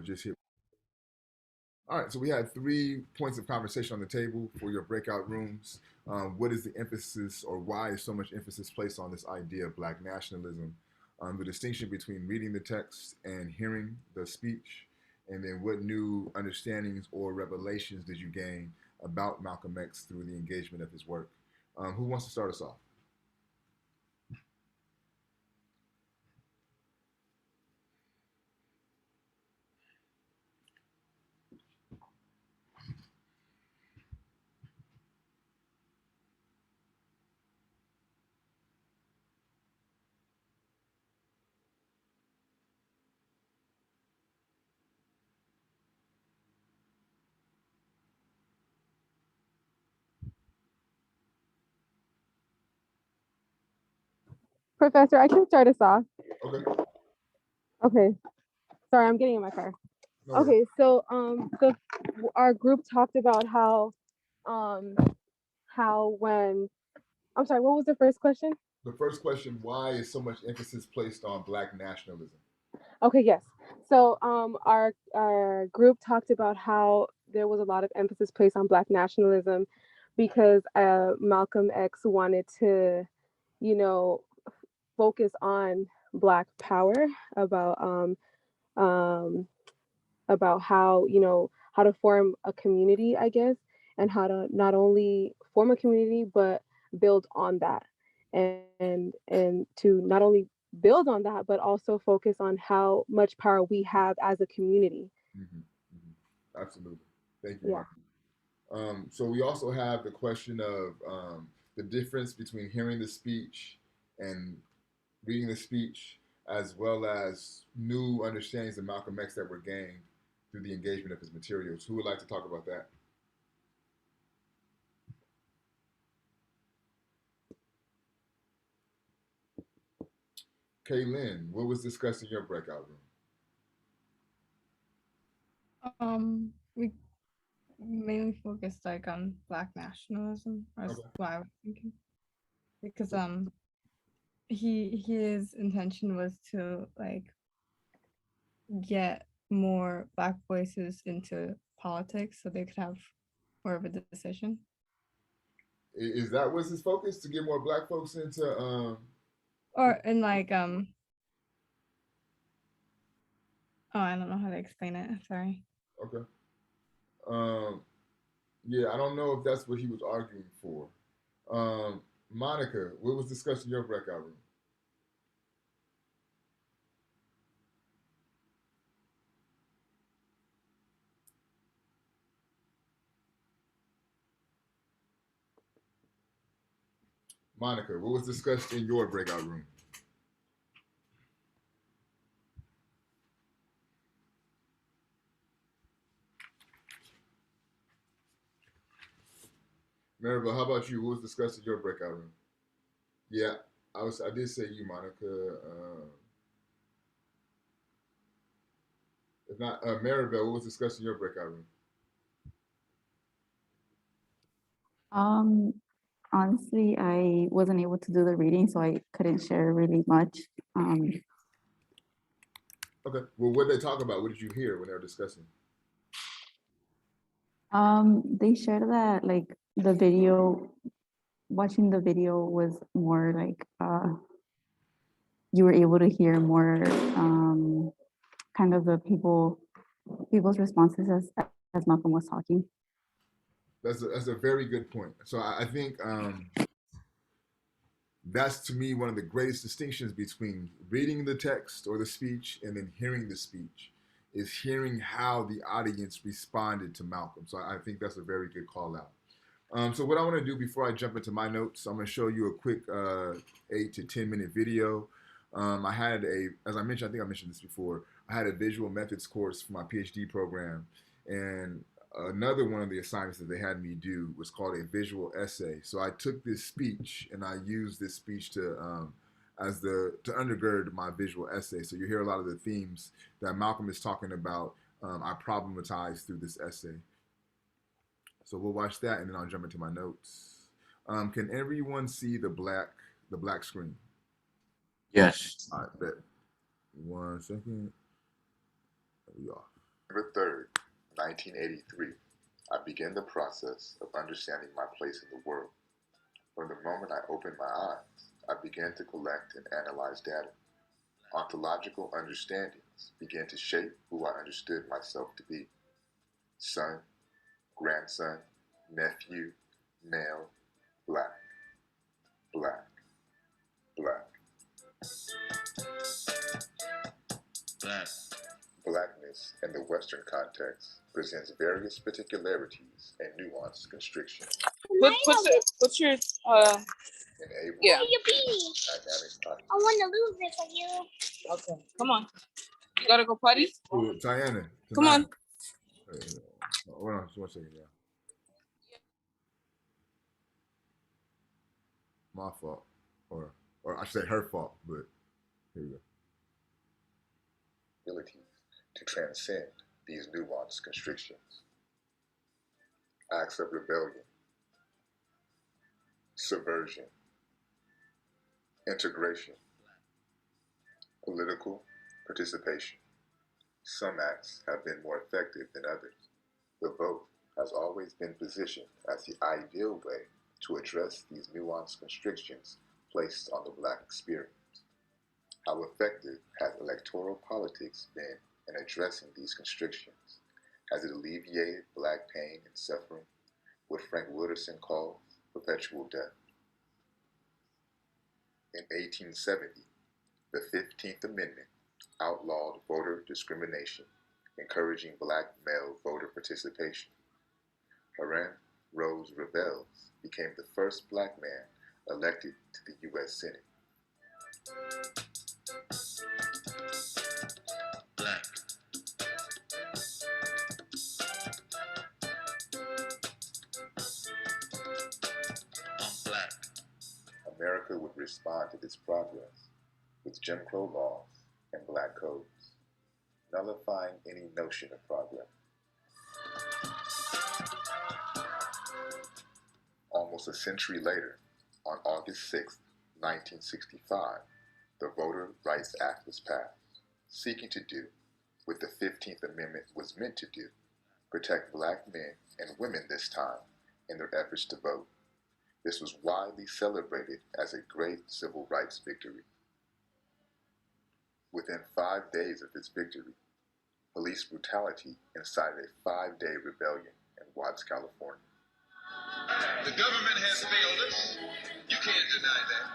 just hit. All right, so we had 3 points of conversation on the table for your breakout rooms. What is the emphasis, or why is so much emphasis placed on this idea of Black nationalism? The distinction between reading the text and hearing the speech, and then what new understandings or revelations did you gain about Malcolm X through the engagement of his work? Who wants to start us off? Professor, I can start us off. Okay. Okay. Sorry, I'm getting in my car. No worries. Okay, so our group talked about um when I'm sorry, what was the first question? The first question: why is so much emphasis placed on Black nationalism? Okay, yes. So our group talked about how there was a lot of emphasis placed on Black nationalism because Malcolm X wanted to, you know, focus on Black power about um about how, how to form a community, I guess, and how to not only form a community but build on that, and to not only build on that but also focus on how much power we have as a community. Mm-hmm, mm-hmm. Absolutely. Thank you, Yeah. Mark. So we also have the question of the difference between hearing the speech and reading the speech, as well as new understandings of Malcolm X that were gained through the engagement of his materials. Who would like to talk about that? Kaylin, what was discussed in your breakout room? We mainly focused like on Black nationalism. That's Okay. what I was thinking, because his intention was to like get more Black voices into politics so they could have more of a decision. Is that was his focus, to get more Black folks into? Or in like oh, I don't know how to explain it. Sorry. Okay. Um, yeah, I don't know if that's what he was arguing for. Monica, what was discussed in your breakout room? Monica, what was discussed in your breakout room? Maribel, how about you? What was discussed in your breakout room? Yeah, I did say you, Monica. If not, Maribel, what was discussed in your breakout room? Um, Honestly, I wasn't able to do the reading, so I couldn't share really much. Um, Okay. Well, what did they talk about? What did you hear when they were discussing? they shared that like the video, watching the video was more like you were able to hear more kind of the people's responses as Malcolm was talking. That's a very good point. So I think that's, to me, one of the greatest distinctions between reading the text or the speech and then hearing the speech, is hearing how the audience responded to Malcolm. So I think that's a very good call out. So what I want to do before I jump into my notes, I'm going to show you a quick 8 to 10 minute video. I had as I mentioned, I think I mentioned this before, I had a visual methods course for my PhD program, and another one of the assignments that they had me do was called a visual essay. So I took this speech and I used this speech to to undergird my visual essay. So you hear a lot of the themes that Malcolm is talking about. I problematized through this essay. So we'll watch that, and then I'll jump into my notes. Can everyone see the black screen? Yes. All right, bet. 1 second. There we are. November 3rd, 1983, I began the process of understanding my place in the world. From the moment I opened my eyes, I began to collect and analyze data. Ontological understandings began to shape who I understood myself to be. Son, grandson, nephew, male, black, black, black. Black. Blackness in the Western context presents various particularities and nuanced constrictions. What's your Enable yeah. dynamic I want to lose it for you. Okay, come on. You gotta go potty. Ooh, Tiana, Come on. Hold on, just 1 second, yeah. My fault, or I should say her fault, but here we go. Abilities to transcend these nuanced constrictions. Acts of rebellion, subversion, integration, political participation. Some acts have been more effective than others. The vote has always been positioned as the ideal way to address these nuanced constrictions placed on the Black experience. How effective has electoral politics been in addressing these constrictions? Has it alleviated Black pain and suffering, what Frank Wooderson calls perpetual death? In 1870, the 15th Amendment outlawed voter discrimination, encouraging Black male voter participation. Haran Rose Revels became the first Black man elected to the U.S. Senate. Black. I'm Black. America would respond to this progress with Jim Crow laws and Black codes, nullifying any notion of progress. Almost a century later, on August 6, 1965, the Voter Rights Act was passed, seeking to do what the 15th Amendment was meant to do, protect Black men and women this time in their efforts to vote. This was widely celebrated as a great civil rights victory. Within 5 days of this victory, police brutality incited a 5-day rebellion in Watts, California. The government has failed us. You can't deny that.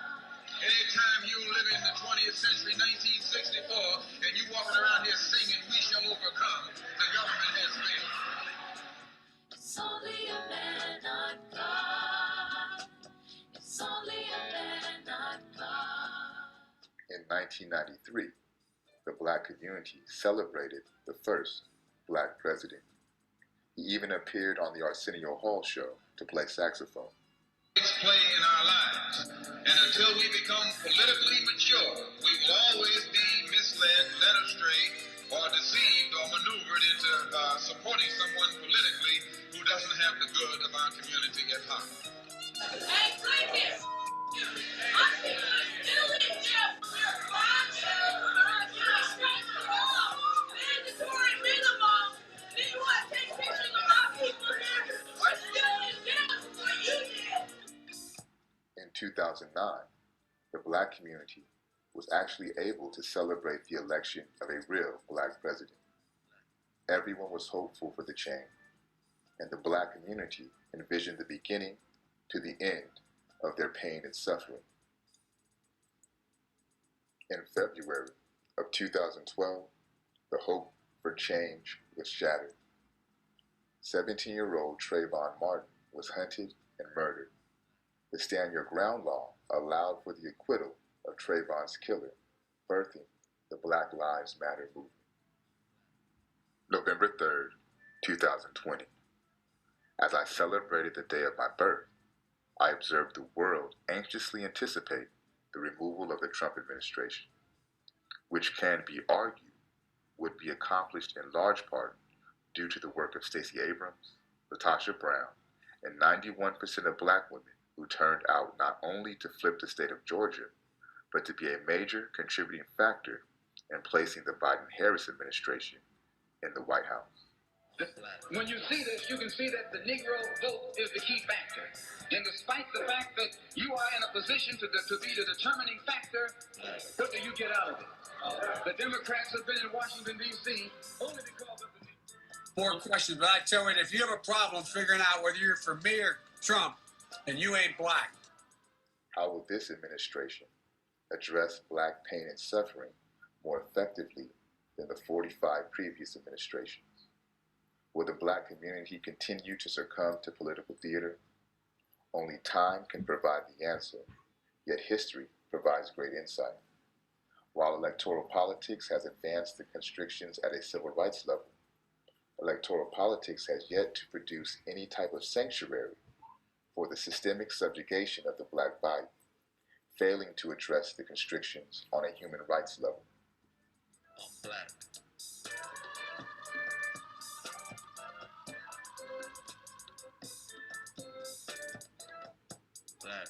Anytime you live in the 20th century, 1964, and you walking around here singing, "We shall overcome," the government has failed. It's only a man, not God. It's only a man, not God. In 1993, the Black community celebrated the first Black president. He even appeared on the Arsenio Hall show to play saxophone. It's play in our lives. And until we become politically mature, we will always be misled, led astray, or deceived or maneuvered into supporting someone politically who doesn't have the good of our community at heart. Hey, Clinton! Our people are still in jail for their crimes. Mandatory minimum. Do you want to take pictures of our people here? We're still in jail for what you did. In 2009, the Black community was actually able to celebrate the election of a real Black president. Everyone was hopeful for the change, and the Black community envisioned the beginning to the end of their pain and suffering. In February of 2012, the hope for change was shattered. 17-year-old Trayvon Martin was hunted and murdered. The Stand Your Ground law allowed for the acquittal of Trayvon's killer, birthing the Black Lives Matter movement. November 3rd, 2020. As I celebrated the day of my birth, I observed the world anxiously anticipate the removal of the Trump administration, which can be argued would be accomplished in large part due to the work of Stacey Abrams, Latasha Brown, and 91% of Black women who turned out not only to flip the state of Georgia, but to be a major contributing factor in placing the Biden-Harris administration in the White House. When you see this, you can see that the Negro vote is the key factor. And despite the fact that you are in a position to be the determining factor, what do you get out of it? The Democrats have been in Washington, D.C. only because of the... More questions, but I tell you, if you have a problem figuring out whether you're for me or Trump, and you ain't black. How will this administration address black pain and suffering more effectively than the 45 previous administrations? Will the black community continue to succumb to political theater? Only time can provide the answer, yet history provides great insight. While electoral politics has advanced the constrictions at a civil rights level, electoral politics has yet to produce any type of sanctuary for the systemic subjugation of the black body, failing to address the constrictions on a human rights level. Black. Black.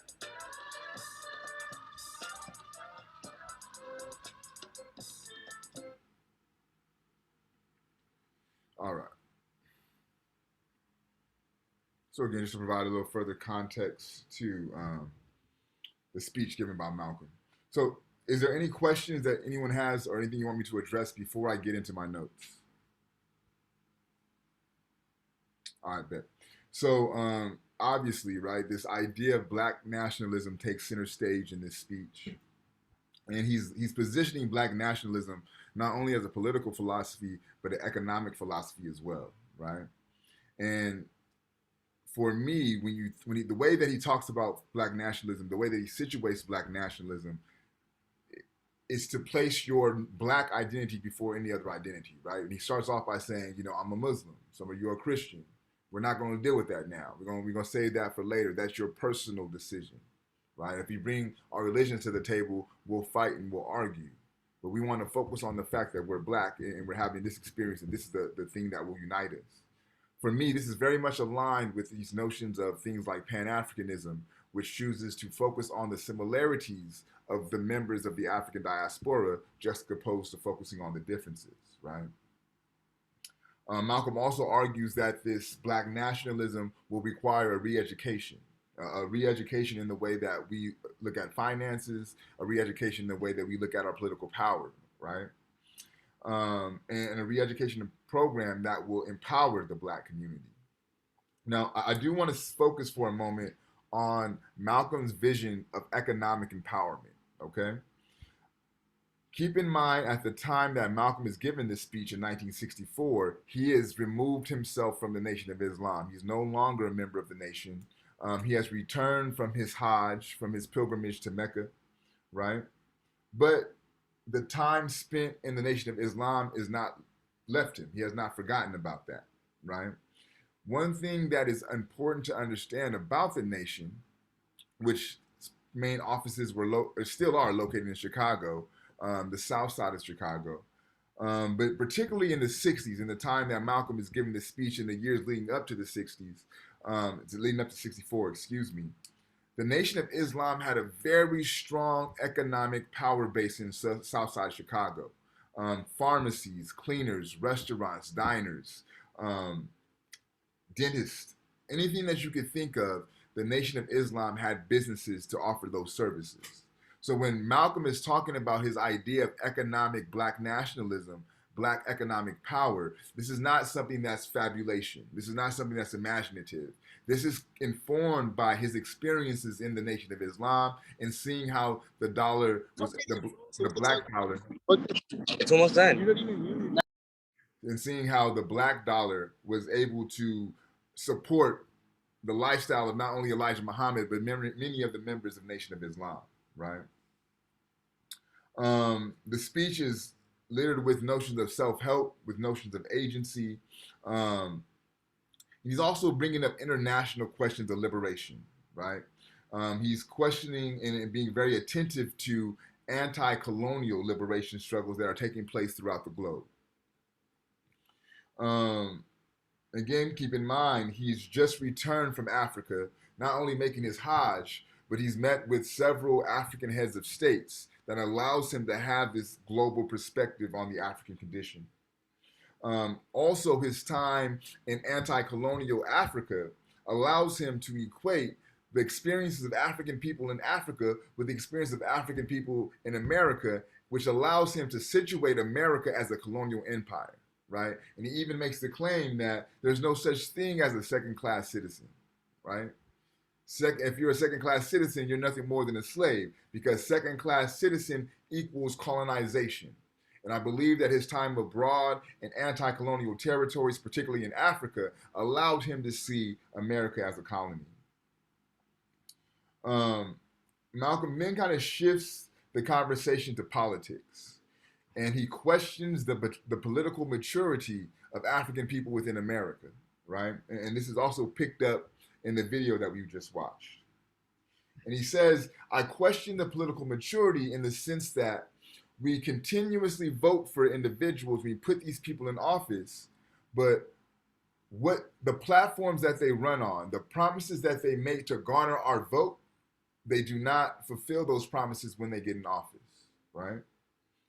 All right. So again, just to provide a little further context to the speech given by Malcolm. So is there any questions that anyone has or anything you want me to address before I get into my notes? All right, bet. So obviously, right, this idea of black nationalism takes center stage in this speech. And he's positioning black nationalism not only as a political philosophy, but an economic philosophy as well, right? And for me, the way that he talks about black nationalism, the way that he situates black nationalism, is to place your black identity before any other identity, right? And he starts off by saying, I'm a Muslim. Some of you are Christian. We're not going to deal with that now. We're going to save that for later. That's your personal decision, right? If you bring our religion to the table, we'll fight and we'll argue. But we want to focus on the fact that we're black and we're having this experience, and this is the thing that will unite us. For me, this is very much aligned with these notions of things like Pan-Africanism, which chooses to focus on the similarities of the members of the African diaspora, just opposed to focusing on the differences, right? Malcolm also argues that this black nationalism will require a re-education in the way that we look at finances, a re-education in the way that we look at our political power, right? And a re-education program that will empower the black community. Now, I do want to focus for a moment on Malcolm's vision of economic empowerment, okay? Keep in mind, at the time that Malcolm is given this speech in 1964, he has removed himself from the Nation of Islam. He's no longer a member of the nation. He has returned from his Hajj, from his pilgrimage to Mecca, right? But the time spent in the Nation of Islam is not left him. He has not forgotten about that, right? One thing that is important to understand about the nation, which main offices still are located in Chicago, the south side of Chicago, but particularly in the 60s, in the time that Malcolm is giving this speech in the years leading up to the 60s, leading up to 64, excuse me, the Nation of Islam had a very strong economic power base in south side Chicago. Pharmacies, cleaners, restaurants, diners, dentists, anything that you could think of, the Nation of Islam had businesses to offer those services. So when Malcolm is talking about his idea of economic black nationalism, black economic power, this is not something that's fabulation. This is not something that's imaginative. This is informed by his experiences in the Nation of Islam and seeing how the dollar was the black dollar. It's almost done. And seeing how the black dollar was able to support the lifestyle of not only Elijah Muhammad, but many of the members of Nation of Islam, right? The speech is littered with notions of self-help, with notions of agency. He's also bringing up international questions of liberation, right? He's questioning and being very attentive to anti-colonial liberation struggles that are taking place throughout the globe. Again, keep in mind, he's just returned from Africa, not only making his Hajj, but he's met with several African heads of states that allows him to have this global perspective on the African condition. Also, his time in anti-colonial Africa allows him to equate the experiences of African people in Africa with the experience of African people in America, which allows him to situate America as a colonial empire, right? And he even makes the claim that there's no such thing as a second-class citizen, right? If you're a second-class citizen, you're nothing more than a slave, because second-class citizen equals colonization. And I believe that his time abroad in anti-colonial territories, particularly in Africa, allowed him to see America as a colony. Malcolm then kind of shifts the conversation to politics, and he questions the political maturity of African people within America, right? And this is also picked up in the video that we just watched. And he says, I question the political maturity in the sense that we continuously vote for individuals, we put these people in office, but what the platforms that they run on, the promises that they make to garner our vote, they do not fulfill those promises when they get in office, right?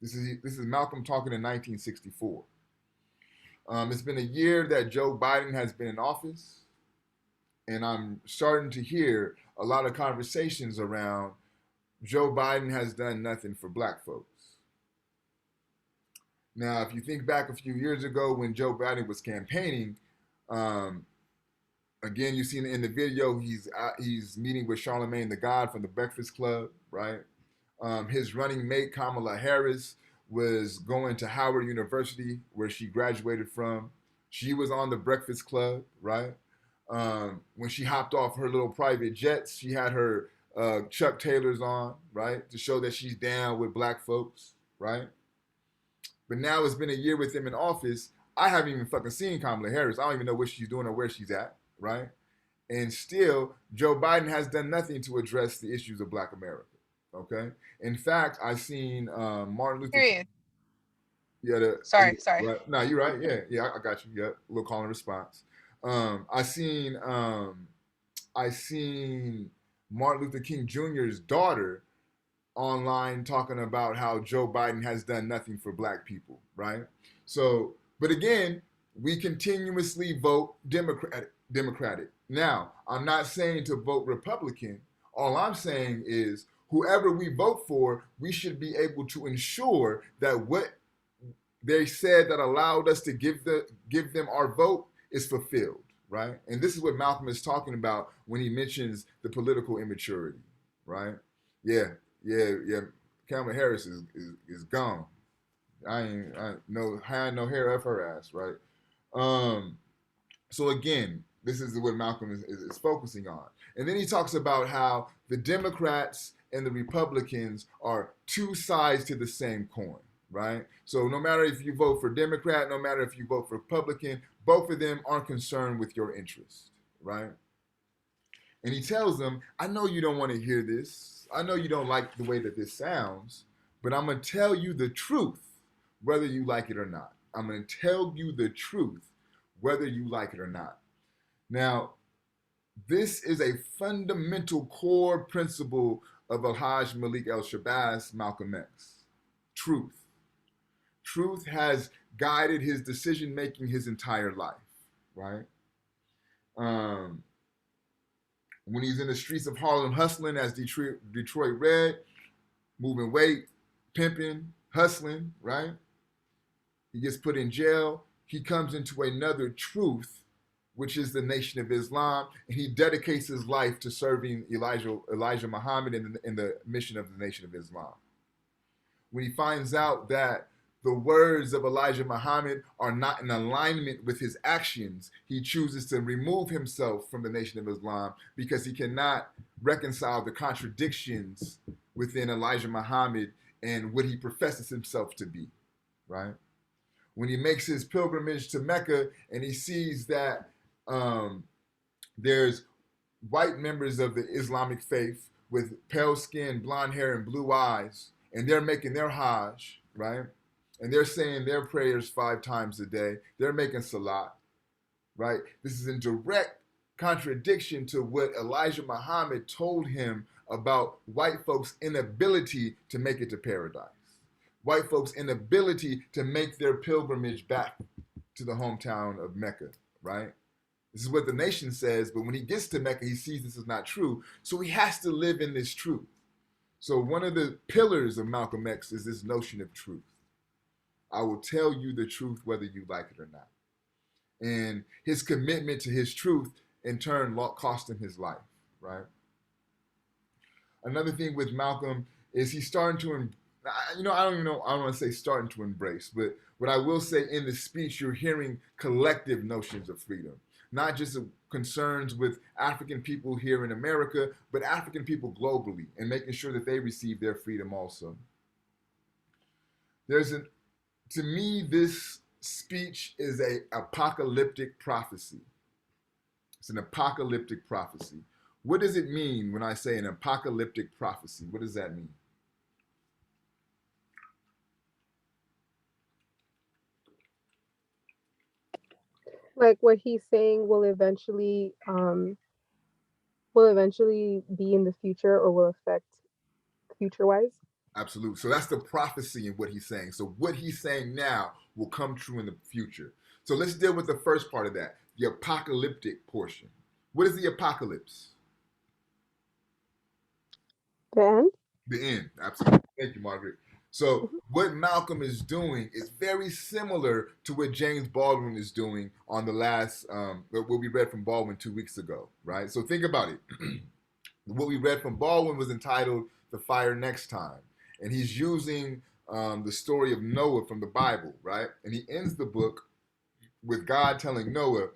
This is Malcolm talking in 1964. It's been a year that Joe Biden has been in office, and I'm starting to hear a lot of conversations around Joe Biden has done nothing for black folks. Now, if you think back a few years ago when Joe Biden was campaigning, again, you've seen in the video, he's meeting with Charlemagne the God from the Breakfast Club, right? His running mate, Kamala Harris, was going to Howard University, where she graduated from. She was on the Breakfast Club, right? When she hopped off her little private jets, she had her Chuck Taylors on, right? To show that she's down with black folks, right? But now it's been a year with him in office. I haven't even fucking seen Kamala Harris. I don't even know what she's doing or where she's at, right? And still, Joe Biden has done nothing to address the issues of black America, okay? In fact, I've seen Martin Luther King. Yeah, Sorry. Right. No, you're right. Yeah, I got you. Yeah, a little call and response. I seen Martin Luther King Jr.'s daughter online talking about how Joe Biden has done nothing for black people, right? So, but again, we continuously vote Democratic. Now, I'm not saying to vote Republican. All I'm saying is whoever we vote for, we should be able to ensure that what they said that allowed us to give them our vote is fulfilled, right? And this is what Malcolm is talking about when he mentions the political immaturity, right? Yeah. Kamala Harris is gone. I no hair of her ass, right? So again, this is what Malcolm is focusing on. And then he talks about how the Democrats and the Republicans are two sides to the same coin, right? So no matter if you vote for Democrat, no matter if you vote for Republican, both of them aren't concerned with your interest, right? And he tells them, I know you don't want to hear this. I know you don't like the way that this sounds, but I'm going to tell you the truth, whether you like it or not. I'm going to tell you the truth, whether you like it or not. Now, this is a fundamental core principle of Alhaj Malik El-Shabazz, Malcolm X. Truth. Truth has guided his decision-making his entire life, right? When he's in the streets of Harlem hustling as Detroit Red, moving weight, pimping, hustling, right? He gets put in jail. He comes into another truth, which is the Nation of Islam, and he dedicates his life to serving Elijah Muhammad in the mission of the Nation of Islam. When he finds out that the words of Elijah Muhammad are not in alignment with his actions, he chooses to remove himself from the Nation of Islam because he cannot reconcile the contradictions within Elijah Muhammad and what he professes himself to be, right? When he makes his pilgrimage to Mecca and he sees that there's white members of the Islamic faith with pale skin, blonde hair, and blue eyes, and they're making their Hajj, right? And they're saying their prayers 5 times a day. They're making salat, right? This is in direct contradiction to what Elijah Muhammad told him about white folks' inability to make it to paradise. White folks' inability to make their pilgrimage back to the hometown of Mecca, right? This is what the nation says, but when he gets to Mecca, he sees this is not true. So he has to live in this truth. So one of the pillars of Malcolm X is this notion of truth. I will tell you the truth whether you like it or not. And his commitment to his truth, in turn, cost him his life, right? Another thing with Malcolm is he's starting to, I don't want to say starting to embrace, but what I will say in the speech, you're hearing collective notions of freedom, not just concerns with African people here in America, but African people globally, and making sure that they receive their freedom also. To me, this speech is an apocalyptic prophecy. It's an apocalyptic prophecy. What does it mean when I say an apocalyptic prophecy? What does that mean? Like what he's saying will eventually be in the future or will affect future wise. Absolutely. So that's the prophecy in what he's saying. So what he's saying now will come true in the future. So let's deal with the first part of that, the apocalyptic portion. What is the apocalypse? The end? The end. Absolutely. Thank you, Margaret. So what Malcolm is doing is very similar to what James Baldwin is doing on the last, what we read from Baldwin 2 weeks ago, right? So think about it. What we read from Baldwin was entitled The Fire Next Time. And he's using the story of Noah from the Bible, right? And he ends the book with God telling Noah,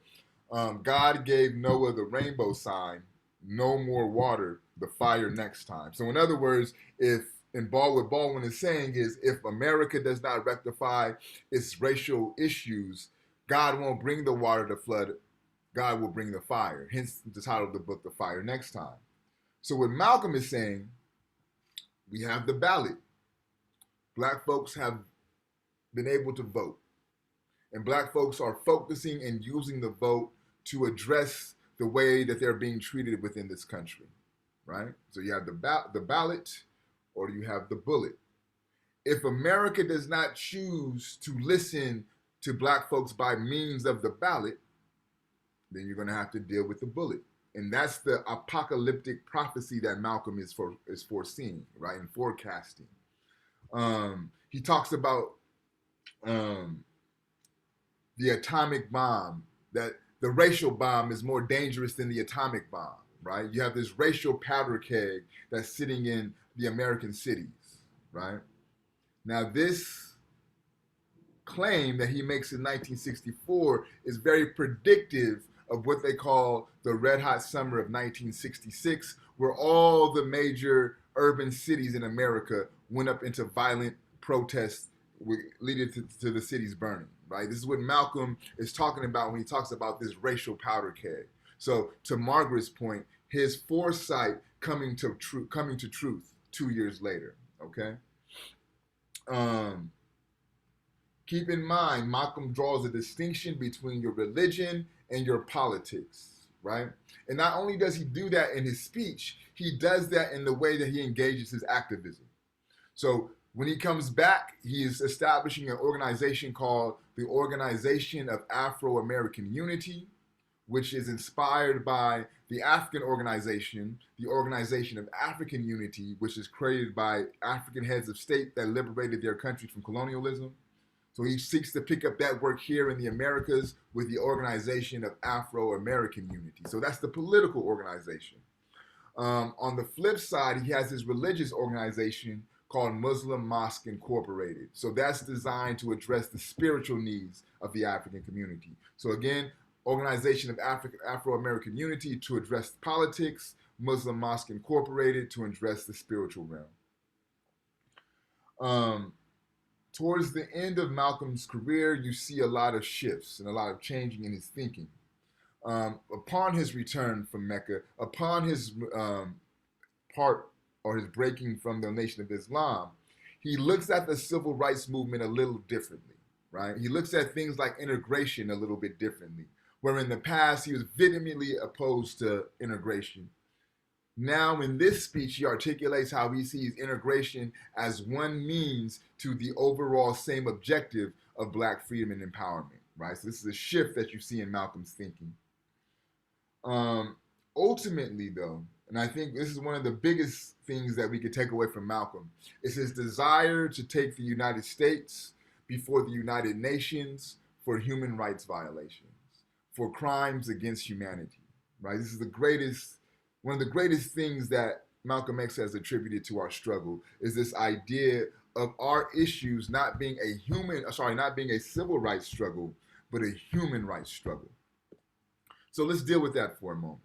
God gave Noah the rainbow sign, no more water, the fire next time. So in other words, what Baldwin is saying is if America does not rectify its racial issues, God won't bring the water to flood, God will bring the fire. Hence the title of the book, The Fire Next Time. So what Malcolm is saying, we have the ballot. Black folks have been able to vote. And black folks are focusing and using the vote to address the way that they're being treated within this country, right? So you have the ballot or you have the bullet. If America does not choose to listen to black folks by means of the ballot, then you're going to have to deal with the bullet. And that's the apocalyptic prophecy that Malcolm is foreseeing, right, and forecasting. He talks about the atomic bomb, that the racial bomb is more dangerous than the atomic bomb, right? You have this racial powder keg that's sitting in the American cities, right? Now, this claim that he makes in 1964 is very predictive of what they call the red hot summer of 1966, where all the major urban cities in America went up into violent protests leading to the cities burning, right? This is what Malcolm is talking about when he talks about this racial powder keg. So to Margaret's point, his foresight coming to truth 2 years later, okay? Keep in mind, Malcolm draws a distinction between your religion and your politics, right? And not only does he do that in his speech, he does that in the way that he engages his activism. So when he comes back, he is establishing an organization called the Organization of Afro-American Unity, which is inspired by the African organization, the Organization of African Unity, which is created by African heads of state that liberated their countries from colonialism. So he seeks to pick up that work here in the Americas with the Organization of Afro-American Unity. So that's the political organization. On the flip side, he has his religious organization called Muslim Mosque Incorporated. So that's designed to address the spiritual needs of the African community. So again, Organization of Afro-American Unity to address politics, Muslim Mosque Incorporated to address the spiritual realm. Towards the end of Malcolm's career, you see a lot of shifts and a lot of changing in his thinking. Upon his return from Mecca, upon his his breaking from the Nation of Islam, he looks at the civil rights movement a little differently, right? He looks at things like integration a little bit differently, where in the past he was vehemently opposed to integration. Now in this speech, he articulates how he sees integration as one means to the overall same objective of Black freedom and empowerment, right? So this is a shift that you see in Malcolm's thinking. Ultimately, though, and I think this is one of the biggest things that we could take away from Malcolm, is his desire to take the United States before the United Nations for human rights violations, for crimes against humanity, right? This is one of the greatest things that Malcolm X has attributed to our struggle is this idea of our issues not being not being a civil rights struggle, but a human rights struggle. So let's deal with that for a moment.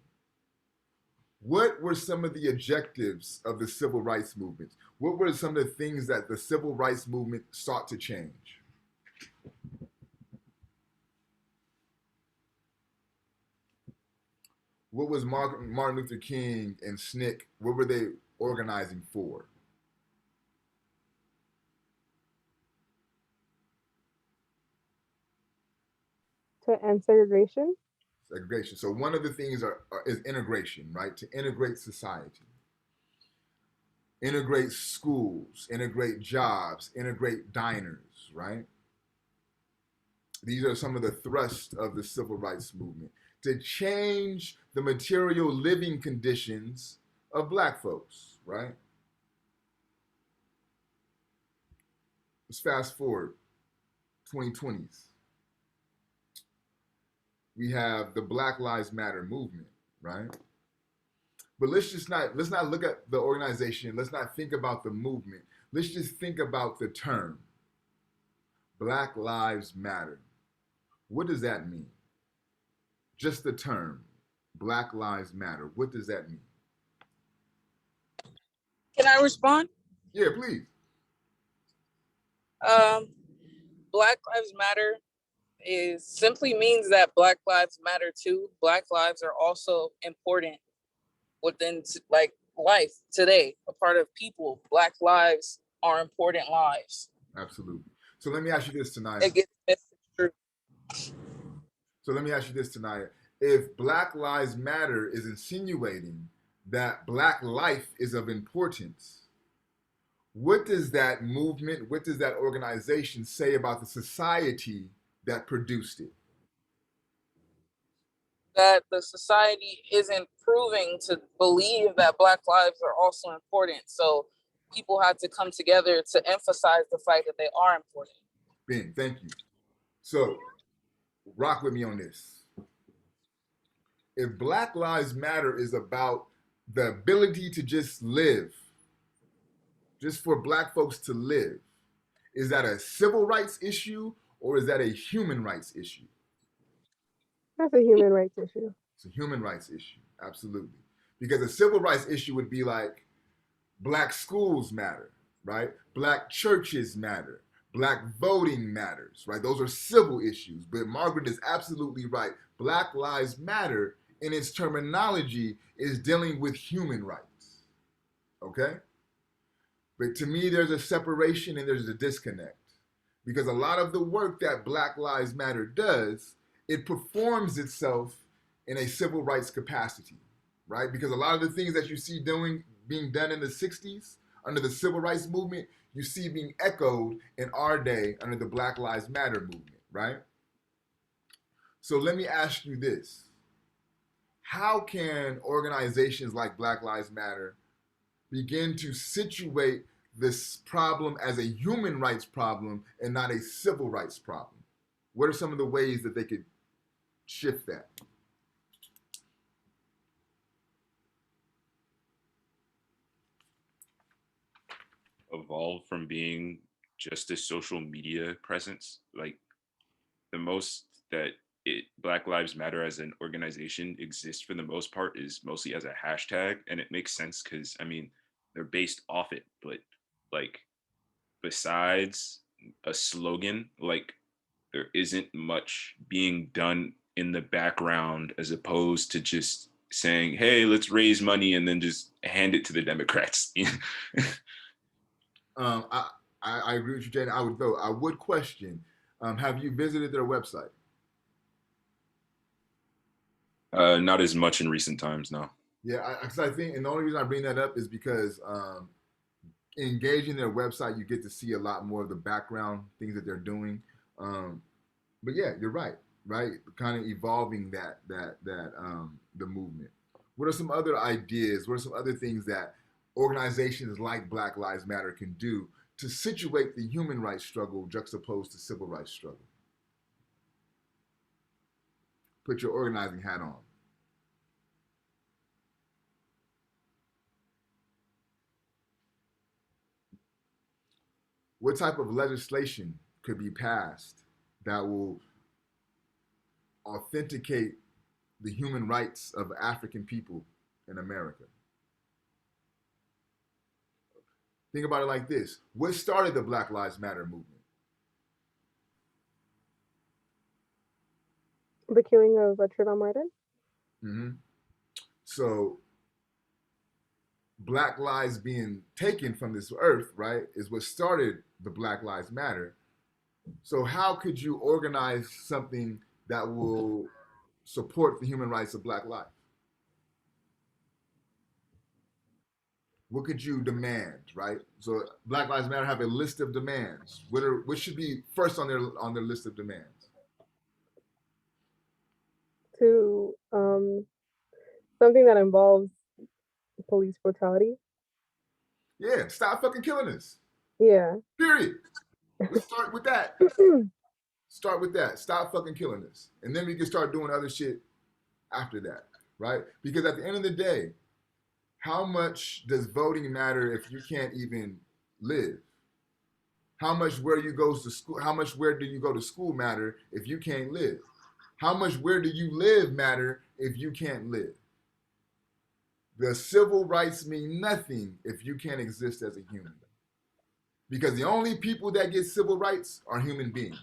What were some of the objectives of the civil rights movement? What were some of the things that the civil rights movement sought to change? What was Martin Luther King and SNCC, what were they organizing for? To end segregation. Segregation. So one of the things is integration, right? To integrate society. Integrate schools, integrate jobs, integrate diners, right? These are some of the thrusts of the civil rights movement. To change the material living conditions of Black folks, right? Let's fast forward, 2020s. We have the Black Lives Matter movement, right? But let's not look at the organization. Let's not think about the movement. Let's just think about the term, Black Lives Matter. What does that mean? Just the term, Black Lives Matter. What does that mean? Can I respond? Yeah, please. Black Lives Matter simply means that Black lives matter too. Black lives are also important within like life today, a part of people. Black lives are important lives. Absolutely. So let me ask you this tonight. If Black Lives Matter is insinuating that Black life is of importance, what does that movement, what does that organization say about the society that produced it? That the society isn't proving to believe that Black lives are also important. So people have to come together to emphasize the fact that they are important. Ben, thank you. So rock with me on this. If Black Lives Matter is about the ability to just live, just for Black folks to live, is that a civil rights issue or is that a human rights issue? That's a human rights issue. It's a human rights issue, absolutely. Because a civil rights issue would be like Black schools matter, right? Black churches matter. Black voting matters, right? Those are civil issues. But Margaret is absolutely right. Black Lives Matter, in its terminology, is dealing with human rights, okay? But to me, there's a separation and there's a disconnect. Because a lot of the work that Black Lives Matter does, it performs itself in a civil rights capacity, right? Because a lot of the things that you see being done in the 60s under the civil rights movement, you see being echoed in our day under the Black Lives Matter movement, right? So let me ask you this. How can organizations like Black Lives Matter begin to situate this problem as a human rights problem and not a civil rights problem? What are some of the ways that they could shift that? Evolve from being just a social media presence. Like the most that Black Lives Matter as an organization exists for the most part is mostly as a hashtag, and it makes sense because I mean they're based off it, but like besides a slogan, like there isn't much being done in the background as opposed to just saying, hey, let's raise money and then just hand it to the Democrats. I agree with you, Jane. I would question, have you visited their website? Not as much in recent times, no. Yeah, because I think, and the only reason I bring that up is because engaging their website, you get to see a lot more of the background things that they're doing. but yeah, you're right. Right, kind of evolving the movement. What are some other ideas? What are some other things that organizations like Black Lives Matter can do to situate the human rights struggle juxtaposed to civil rights struggle? Put your organizing hat on. What type of legislation could be passed that will authenticate the human rights of African people in America? Think about it like this. What started the Black Lives Matter movement? The killing of Trayvon Martin. Mm-hmm. So Black lives being taken from this earth, right, is what started the Black Lives Matter. So how could you organize something that will support the human rights of Black life? What could you demand, right? So Black Lives Matter have a list of demands. What should be first on their list of demands? To something that involves police brutality. Yeah, stop fucking killing us. Yeah. Period. Let's start with that. Start with that. Stop fucking killing us. And then we can start doing other shit after that, right? Because at the end of the day, how much does voting matter if you can't even live? How much where you go to school? How much where do you go to school matter if you can't live? How much where do you live matter if you can't live? The civil rights mean nothing if you can't exist as a human. Because the only people that get civil rights are human beings.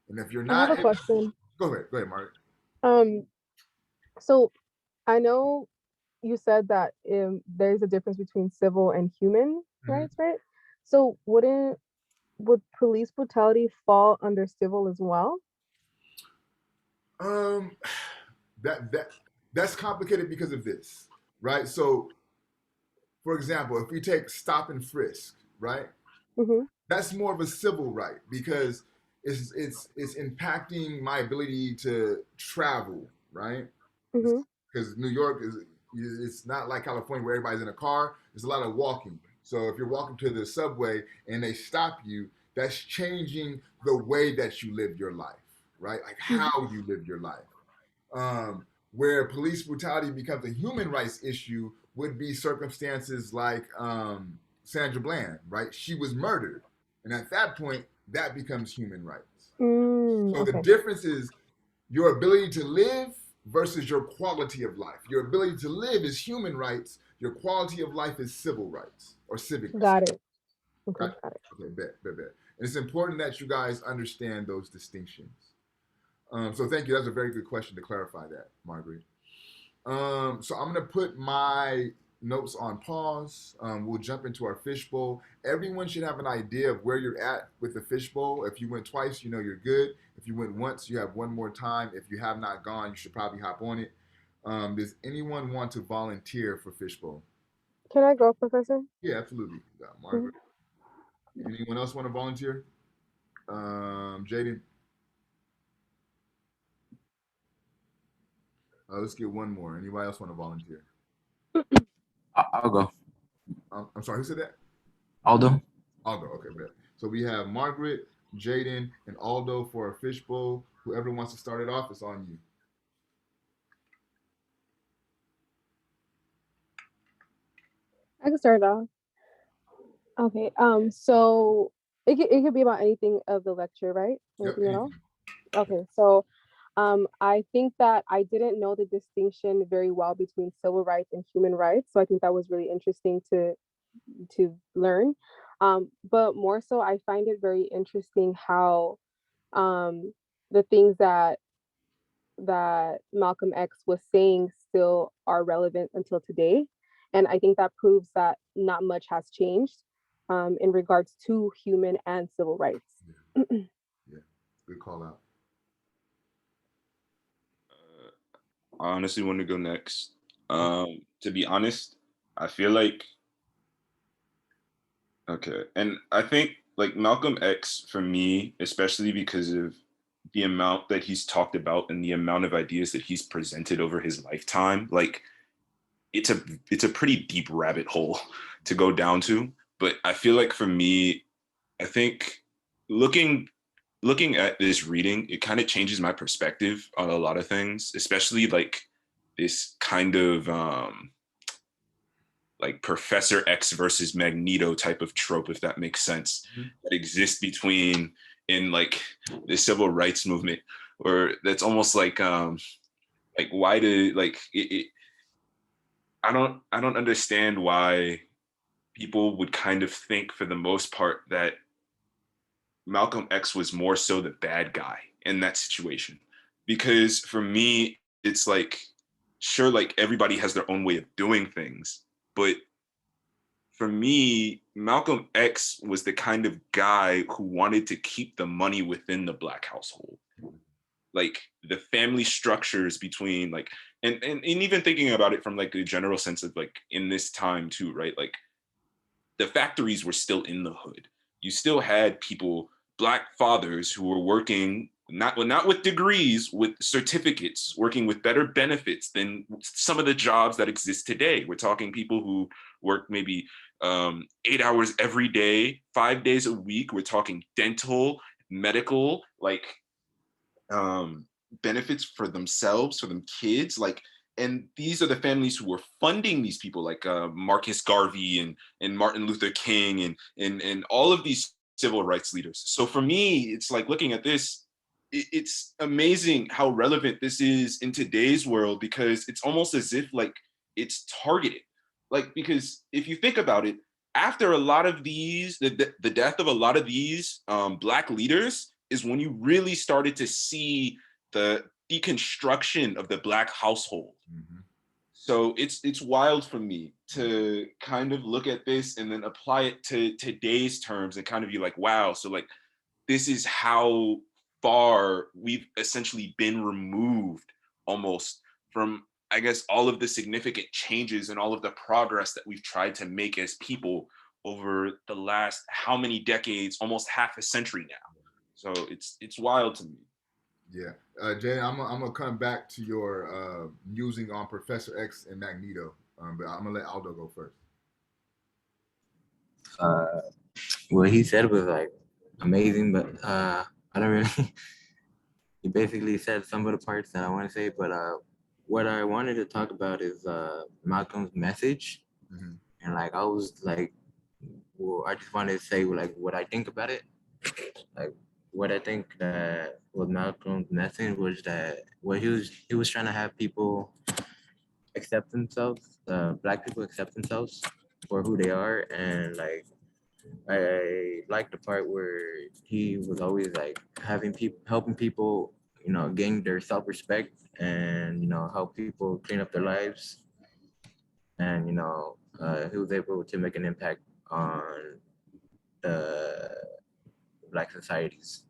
And if you're I have not, a question. Go ahead, Mark. So I know you said that there's a difference between civil and human rights, right? So would police brutality fall under civil as well? That's complicated because of this, right? So, for example, if we take stop and frisk, right? Mm-hmm. That's more of a civil right because it's impacting my ability to travel, right? Mm-hmm. Because New York is it's not like California where everybody's in a car. There's a lot of walking. So if you're walking to the subway and they stop you, that's changing the way that you live your life, right? Like how you live your life. Where police brutality becomes a human rights issue would be circumstances like Sandra Bland, right? She was murdered. And at that point, that becomes human rights. So the Okay. difference is your ability to live versus your quality of life. Your ability to live is human rights. Your quality of life is civil rights or civic rights. Got it. Okay, Right? got it. Okay, bet. And it's important that you guys understand those distinctions. So thank you. That's a very good question to clarify that, Margaret. So I'm gonna put my notes on pause. We'll jump into our fishbowl. Everyone should have an idea of where you're at with the fishbowl. If you went twice, you know you're good. If you went once, you have one more time. If you have not gone, you should probably hop on it. Does anyone want to volunteer for fishbowl? Can I go, Professor? Yeah, absolutely. Margaret. Anyone else want to volunteer? Jaden. Let's get one more. Anybody else want to volunteer? I'll go. I'm sorry. Who said that? Aldo. Aldo. Okay, bet. So we have Margaret, Jaden, and Aldo for a fishbowl. Whoever wants to start it off, it's on you. I can start it off. Okay. So it could be about anything of the lecture, right? Anything at all? Okay. So I think that I didn't know the distinction very well between civil rights and human rights. So I think that was really interesting to learn. But more so, I find it very interesting how the things that Malcolm X was saying still are relevant until today. And I think that proves that not much has changed in regards to human and civil rights. Yeah, good call out. I honestly want to go next. To be honest, I feel like, okay, and I think like Malcolm X for me, especially because of the amount that he's talked about and the amount of ideas that he's presented over his lifetime, like it's a pretty deep rabbit hole to go down to. But I feel like for me, I think looking looking at this reading, it kind of changes my perspective on a lot of things, especially like this kind of like Professor X versus Magneto type of trope, if that makes sense, that exists between in like the civil rights movement, or that's almost like why do like it I don't understand why people would kind of think for the most part that Malcolm X was more so the bad guy in that situation. Because for me, it's like, sure, like everybody has their own way of doing things. But for me, Malcolm X was the kind of guy who wanted to keep the money within the Black household. Like the family structures between like, and even thinking about it from like a general sense of like in this time too, right? Like the factories were still in the hood. You still had people, Black fathers who were working not with degrees, with certificates, working with better benefits than some of the jobs that exist today. We're talking people who work maybe 8 hours every day, 5 days a week. We're talking dental, medical, like benefits for themselves, for them kids, like, and these are the families who were funding these people like Marcus Garvey and Martin Luther King and all of these civil rights leaders. So for me, it's like looking at this, it's amazing how relevant this is in today's world, because it's almost as if like it's targeted. Like, because if you think about it, after a lot of these, the death of a lot of these Black leaders is when you really started to see the deconstruction of the Black household. So it's wild for me to kind of look at this and then apply it to today's terms and kind of be like, wow, so like this is how far we've essentially been removed almost from, I guess, all of the significant changes and all of the progress that we've tried to make as people over the last how many decades, almost half a century now. So it's wild to me. Yeah, Jay, I'm gonna come back to your musing on Professor X and Magneto, but I'm gonna let Aldo go first. Uh, what he said was like amazing, but I don't really. He basically said some of the parts that I want to say, but what I wanted to talk about is Malcolm's message, and like I was like, well, I just wanted to say like what I think about it, like what I think that what Malcolm's message was, that what he was trying to have people accept themselves, Black people accept themselves for who they are, and like I like the part where he was always like having people helping people, gain their self-respect, and help people clean up their lives, and he was able to make an impact on the Black societies.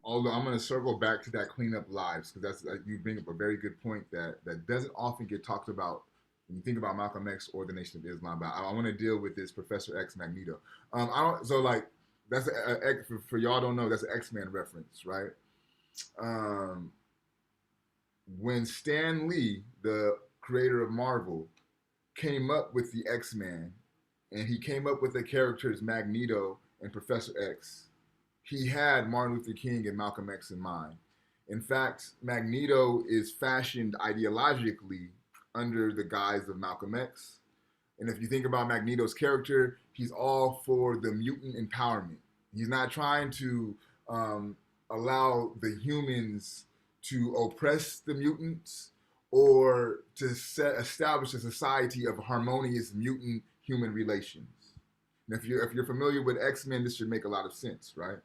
Although I'm going to circle back to that cleanup lives, because that's you bring up a very good point that doesn't often get talked about when you think about Malcolm X or the Nation of Islam. But I want to deal with this Professor X Magneto. I don't so like that's for y'all don't know, that's an X-Men reference, right? Um, when Stan Lee, the creator of Marvel, came up with the X-Men, and he came up with the characters Magneto and Professor X, he had Martin Luther King and Malcolm X in mind. In fact, Magneto is fashioned ideologically under the guise of Malcolm X. And if you think about Magneto's character, he's all for the mutant empowerment. He's not trying to allow the humans to oppress the mutants or to establish a society of harmonious mutant human relations. And if you're familiar with X-Men, this should make a lot of sense, right?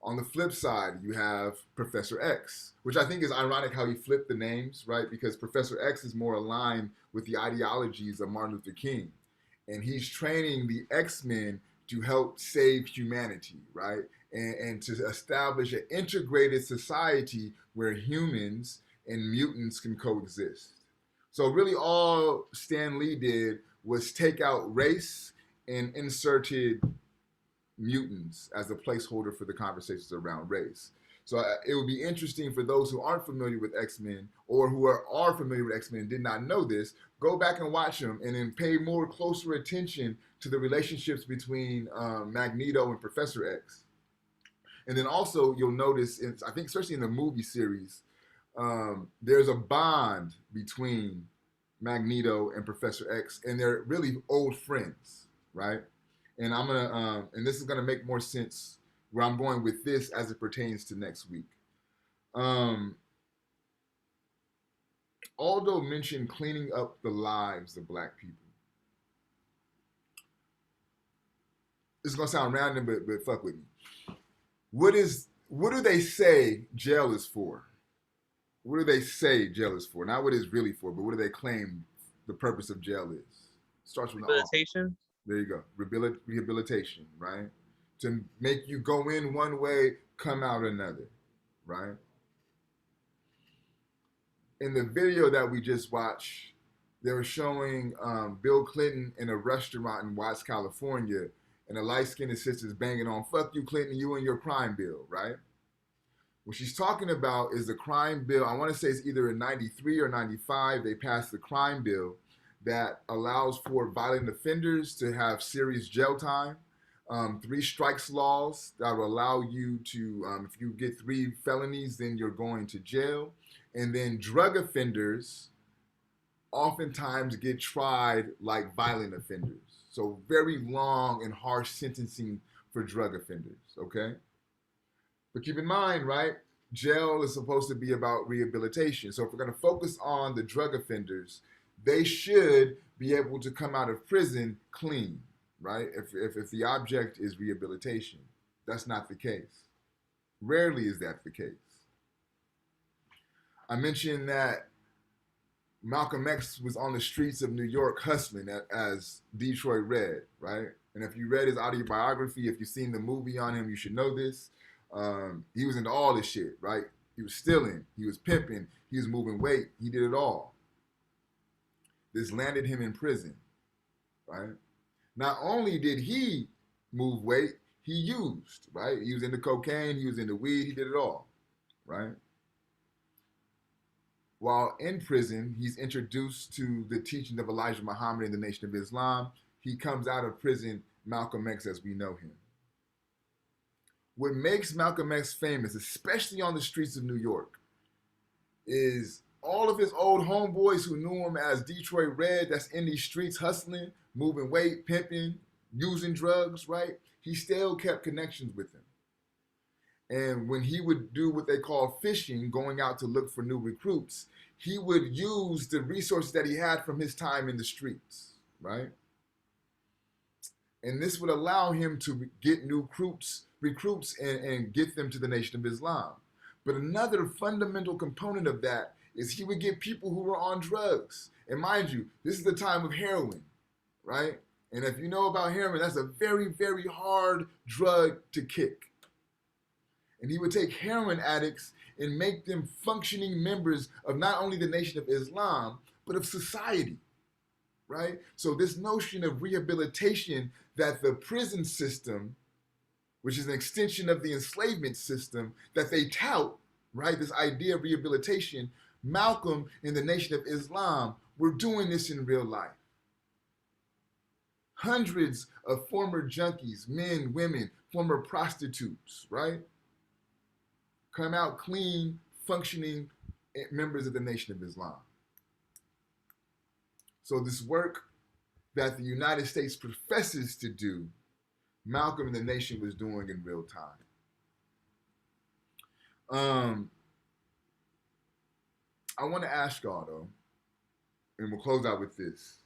On the flip side, you have Professor X, which I think is ironic how he flipped the names, right? Because Professor X is more aligned with the ideologies of Martin Luther King. And he's training the X-Men to help save humanity, right? And to establish an integrated society where humans and mutants can coexist. So really all Stan Lee did was take out race and inserted mutants as a placeholder for the conversations around race. So it would be interesting for those who aren't familiar with X-Men or who are familiar with X-Men and did not know this, go back and watch them and then pay more closer attention to the relationships between Magneto and Professor X. And then also you'll notice, I think especially in the movie series, there's a bond between Magneto and Professor X, and they're really old friends, right? And I'm gonna, and this is gonna make more sense where I'm going with this as it pertains to next week. Aldo mentioned cleaning up the lives of Black people. This is gonna sound random, but fuck with me. What do they say jail is for? What do they say jail is for? Not what it's really for, but what do they claim the purpose of jail is? Starts with rehabilitation. There you go. Rehabilitation, right? To make you go in one way, come out another, right? In the video that we just watched, they were showing Bill Clinton in a restaurant in Watts, California, and a light-skinned sister's banging on, "Fuck you, Clinton, you and your crime bill," right? What she's talking about is the crime bill. I want to say it's either in 93 or 95, they passed the crime bill that allows for violent offenders to have serious jail time. 3 strikes laws that will allow you to, if you get 3 felonies, then you're going to jail. And then drug offenders oftentimes get tried like violent offenders. So very long and harsh sentencing for drug offenders, okay? But keep in mind, right, jail is supposed to be about rehabilitation. So if we're gonna focus on the drug offenders, they should be able to come out of prison clean, right? If the object is rehabilitation. That's not the case. Rarely is that the case. I mentioned that Malcolm X was on the streets of New York hustling as Detroit Red, right? And if you read his autobiography, if you've seen the movie on him, you should know this. He was into all this shit, right? He was stealing, he was pimping, he was moving weight, he did it all. This landed him in prison, right? Not only did he move weight, he used, right? He was into cocaine, he was into weed, he did it all, right? While in prison, he's introduced to the teaching of Elijah Muhammad and the Nation of Islam. He comes out of prison, Malcolm X as we know him. What makes Malcolm X famous, especially on the streets of New York, is all of his old homeboys who knew him as Detroit Red, that's in these streets hustling, moving weight, pimping, using drugs, right? He still kept connections with them. And when he would do what they call fishing, going out to look for new recruits, he would use the resources that he had from his time in the streets, right? And this would allow him to get new recruits and get them to the Nation of Islam. But another fundamental component of that is he would get people who were on drugs. And mind you, this is the time of heroin, right? And if you know about heroin, that's a very, very hard drug to kick. And he would take heroin addicts and make them functioning members of not only the Nation of Islam, but of society, right? So this notion of rehabilitation that the prison system, which is an extension of the enslavement system that they tout, right? This idea of rehabilitation, Malcolm and the Nation of Islam were doing this in real life. Hundreds of former junkies, men, women, former prostitutes, right? Come out clean, functioning members of the Nation of Islam. So this work that the United States professes to do, Malcolm and the nation was doing in real time. I want to ask y'all though, and we'll close out with this.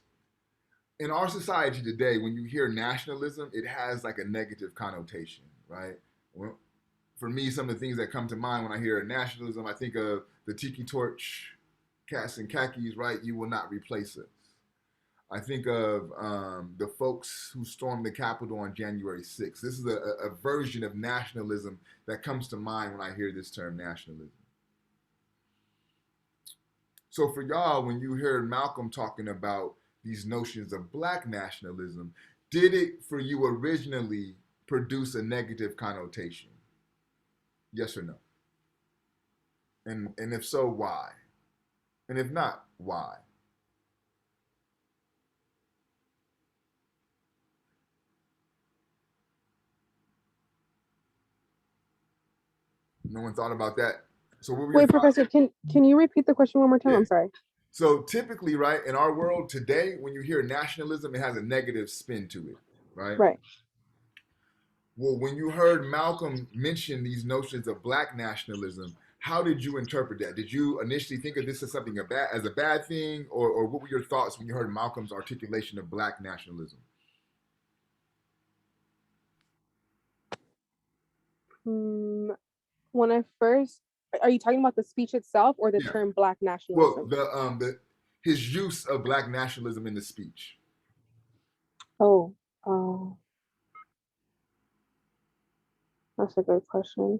In our society today, when you hear nationalism, it has like a negative connotation, right? Well, for me, some of the things that come to mind when I hear nationalism, I think of the Tiki Torch, cats and khakis, right? You will not replace us. I think of the folks who stormed the Capitol on January 6th. This is a version of nationalism that comes to mind when I hear this term nationalism. So for y'all, when you hear Malcolm talking about these notions of Black nationalism, did it for you originally produce a negative connotation? Yes or no? And if so, why? And if not, why? No one thought about that. So what were your Wait, thoughts? Professor, can you repeat the question one more time? Yeah. I'm sorry. So typically, right, in our world today, when you hear nationalism, it has a negative spin to it, right? Right. Well, when you heard Malcolm mention these notions of black nationalism, how did you interpret that? Did you initially think of this as something as a bad thing, or what were your thoughts when you heard Malcolm's articulation of black nationalism? When I first, are you talking about the speech itself or the Yeah. term black Well, nationalism? his use of black nationalism in the speech. Oh, that's a good question.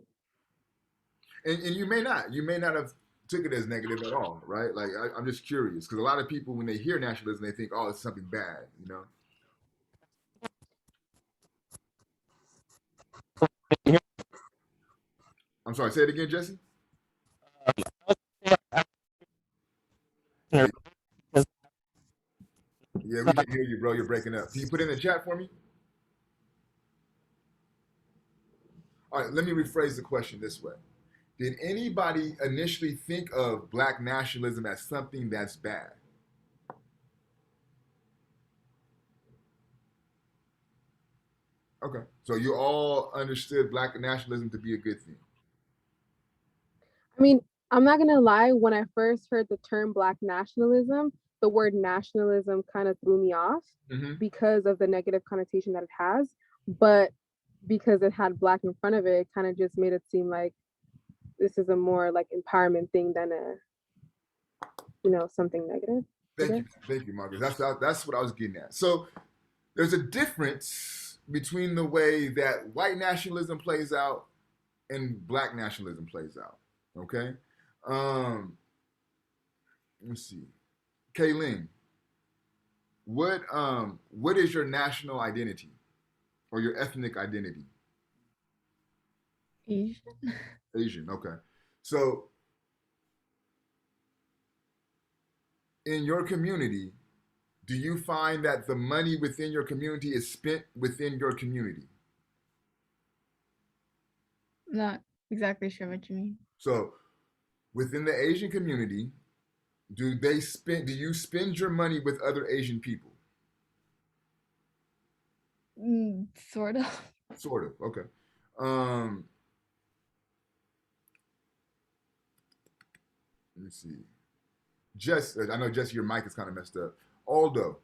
And you may not have took it as negative at all, right? Like I'm just curious because a lot of people when they hear nationalism they think, oh, it's something bad, you know. I'm sorry, say it again, Jesse. Yeah, yeah, we can hear you, bro. You're breaking up. Can you put it in the chat for me? All right, let me rephrase the question this way. Did anybody initially think of black nationalism as something that's bad? Okay, so you all understood black nationalism to be a good thing. I mean, I'm not gonna lie, when I first heard the term black nationalism, the word nationalism kind of threw me off because of the negative connotation that it has. But because it had black in front of it, it kind of just made it seem like this is a more like empowerment thing than something negative. Thank you, Marcus. That's what I was getting at. So there's a difference between the way that white nationalism plays out and black nationalism plays out. Okay, let's see, Kaylin, what is your national identity or your ethnic identity? Asian. Asian. Okay, so in your community, do you find that the money within your community is spent within your community? Not exactly sure what you mean. So within the Asian community, do you spend your money with other Asian people? Sort of. Sort of. Okay. Um, let me see. Jess, I know Jesse, your mic is kind of messed up. Aldo,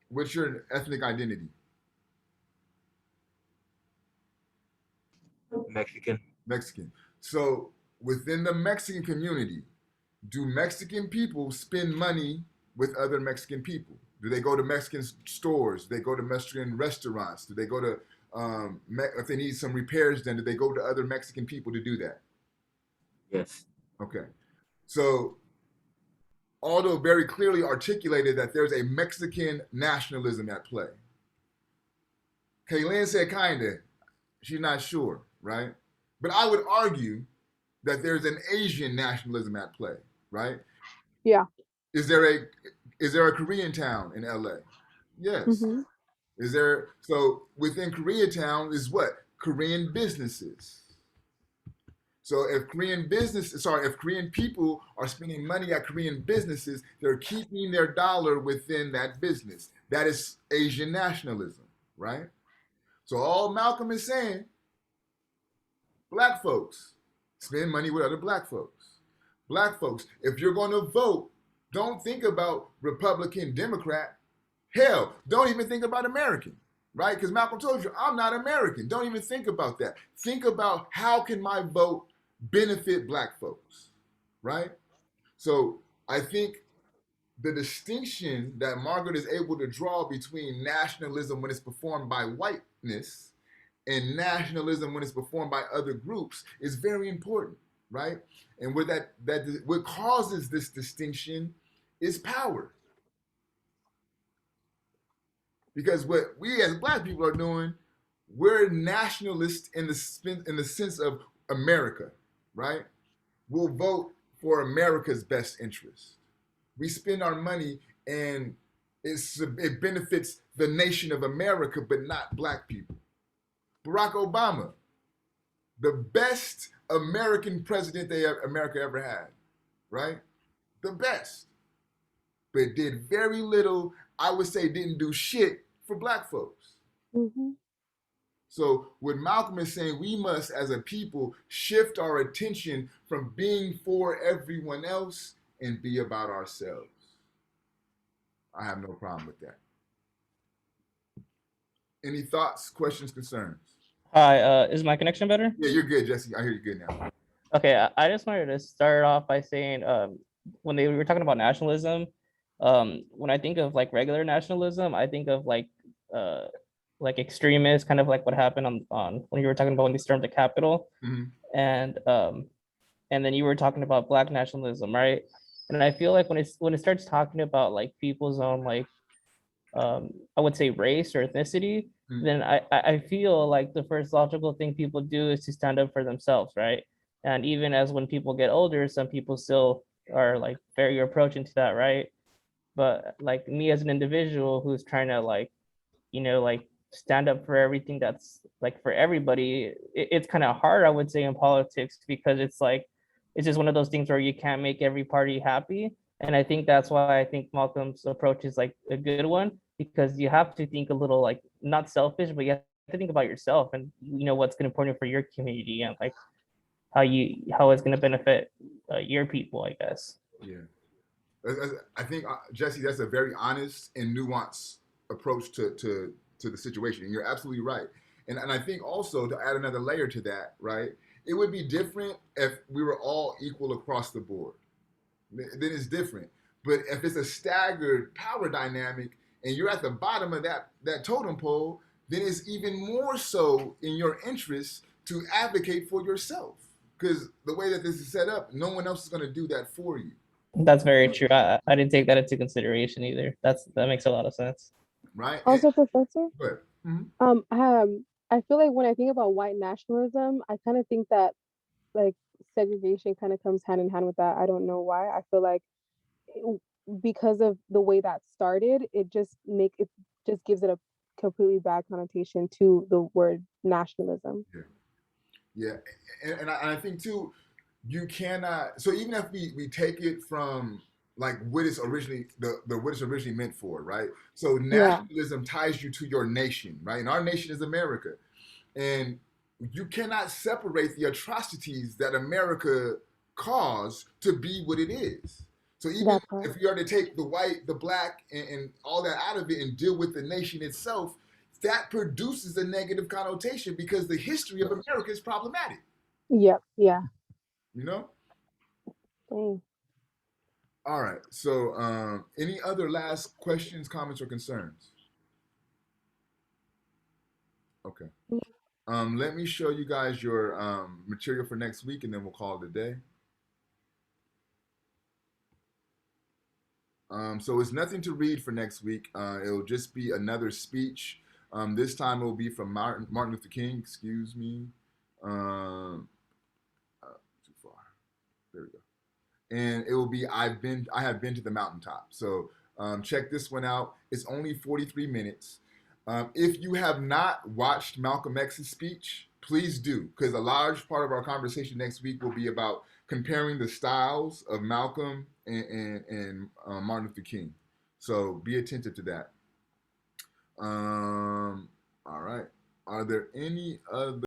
what's your ethnic identity? Mexican. Mexican. So within the Mexican community, do Mexican people spend money with other Mexican people? Do they go to Mexican stores? Do they go to Mexican restaurants? Do they go to if they need some repairs done? Do they go to other Mexican people to do that? Yes. Okay. So Aldo very clearly articulated that there's a Mexican nationalism at play. Kaylin said kinda. She's not sure, right? But I would argue that there's an Asian nationalism at play, right? Yeah. Is there a Korean town in LA? Yes. Is there, so within Koreatown is what? Korean businesses. So if Korean people are spending money at Korean businesses, they're keeping their dollar within that business. That is Asian nationalism, right? So all Malcolm is saying, black folks spend money with other black folks. Black folks, if you're going to vote, don't think about Republican, Democrat. Hell, don't even think about American, right? Because Malcolm told you, I'm not American. Don't even think about that. Think about how can my vote benefit black folks, right? So I think the distinction that Margaret is able to draw between nationalism when it's performed by whiteness and nationalism when it's performed by other groups is very important, right? And what causes this distinction is power. Because what we as black people are doing, we're nationalists in the sense of America, right? We'll vote for America's best interest. We spend our money and it benefits the nation of America, but not black people. Barack Obama, the best American president America ever had, right? The best, but did very little. I would say didn't do shit for black folks. Mm-hmm. So what Malcolm is saying, we must, as a people, shift our attention from being for everyone else and be about ourselves. I have no problem with that. Any thoughts, questions, concerns? Hi, is my connection better? Yeah, you're good, Jesse. I hear you good now. Okay, I just wanted to start off by saying, when they were talking about nationalism, when I think of like regular nationalism, I think of like extremists, kind of like what happened on when you were talking about when they stormed the Capitol, Mm-hmm. And then you were talking about Black nationalism, right? And I feel like when it starts talking about like people's own like I would say race or ethnicity, Mm-hmm. then I feel like the first logical thing people do is to stand up for themselves, right? And even as when people get older, some people still are like very approaching to that, right? But like me as an individual who's trying to like, like stand up for everything that's like for everybody, it's kind of hard, I would say, in politics because it's like, it's just one of those things where you can't make every party happy. And I think that's why I think Malcolm's approach is like a good one because you have to think a little like not selfish, but you have to think about yourself and what's going to be important for your community and like how it's going to benefit your people, I guess. Yeah. I think, Jesse, that's a very honest and nuanced approach to the situation. And you're absolutely right. And I think also to add another layer to that, right? It would be different if we were all equal across the board. Then it's different. But if it's a staggered power dynamic and you're at the bottom of that totem pole, then it's even more so in your interest to advocate for yourself. Because the way that this is set up, no one else is going to do that for you. That's very true. I didn't take that into consideration either. That makes a lot of sense. Right. Also, Professor. But I feel like when I think about white nationalism, I kind of think that like segregation kind of comes hand in hand with that. I don't know why. I feel like because of the way that started, it just gives it a completely bad connotation to the word nationalism. Yeah. And I think too, you cannot. So even if we take it from like what it's originally what it's originally meant for, right? So nationalism ties you to your nation, right? And our nation is America, and you cannot separate the atrocities that America caused to be what it is. So even if you are to take the white, the black, and all that out of it and deal with the nation itself, that produces a negative connotation because the history of America is problematic. Yep. Yeah. You know? Dang. All right. So any other last questions, comments, or concerns? Okay. Let me show you guys your material for next week and then we'll call it a day. So it's nothing to read for next week. It'll just be another speech. This time it will be from Martin Luther King. Excuse me. Too far. There we go. And it will be I have been to the mountaintop. So check this one out. It's only 43 minutes. If you have not watched Malcolm X's speech, please do, because a large part of our conversation next week will be about comparing the styles of Malcolm and Martin Luther King. So be attentive to that. All right. Are there any other